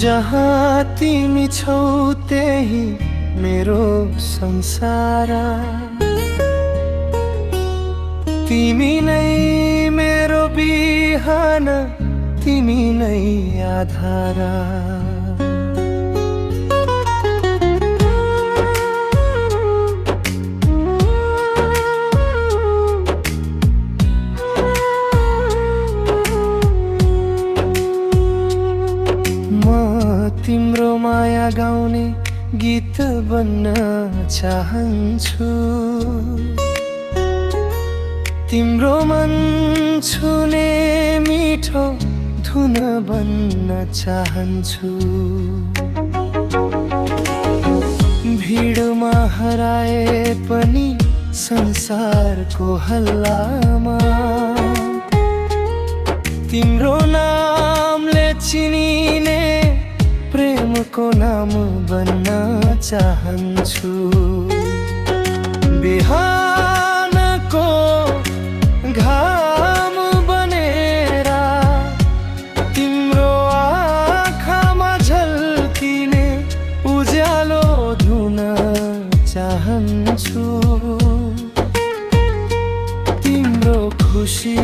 जहाँ तिमी छौ त्यही मेरो संसार। तिमी नै मेरो बिहान, तिमी नै आधार। तिम्रो माया गाउने गीत बन्न चाहन्छु। तिम्रो मन छुने मिठो धुन बन्न चाहन्छु। भिडमा हराए पनि संसारको हल्लामा तिम्रो नामले चिनिने प्रेमको नाम बन्न चाहन्छु। बिहानको घाम बनेर तिम्रो आँखामा झल्किने उज्यालो धुन चाहन्छु। तिम्रो खुसी,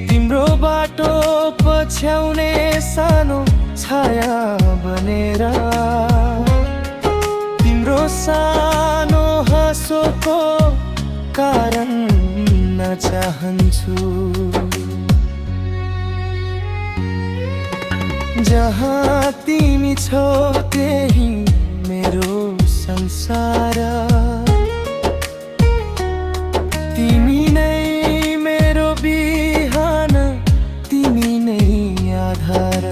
तिम्रो बाटो पछ्याउने सानो छाया बनेर तिम्रो सानो हाँसोको कारण न चाहन्छु। जहाँ तिमी छौ त्यही मेरो संसार। तिमी नै मेरो बिहान, तिमी नै आधार।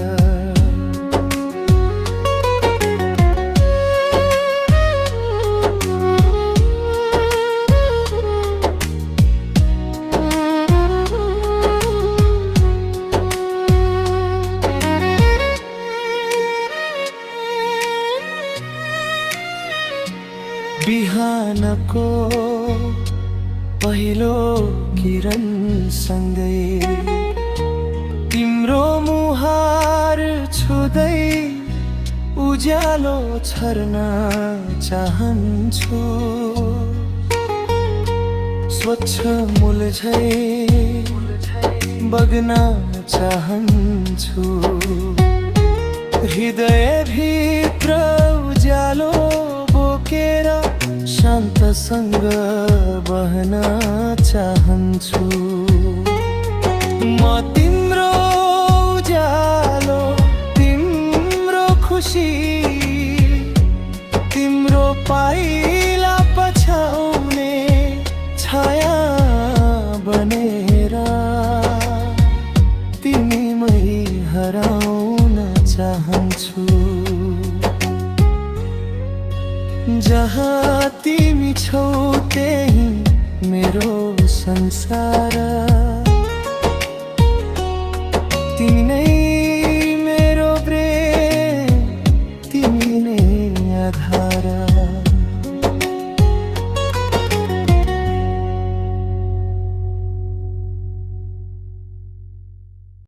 बिहानको पहिलो किरण सँगै तिम्रो मुहार छुँदै उज्यालो छर्न चाहन्छु। स्वच्छ मुलझै बग्न चाहन्छु। हृदयभित्र उज्यालो बोकेर शान्तसँग बहन चाहन्छु। म तिम्रो उज्यालो, तिम्रो खुसी, तिम्रो पाइला पछ्याउने छाया बनेर तिमीमै हराउन चाहन्छु। जहाँ तिमी छौ त्यही मेरो संसार। तिमी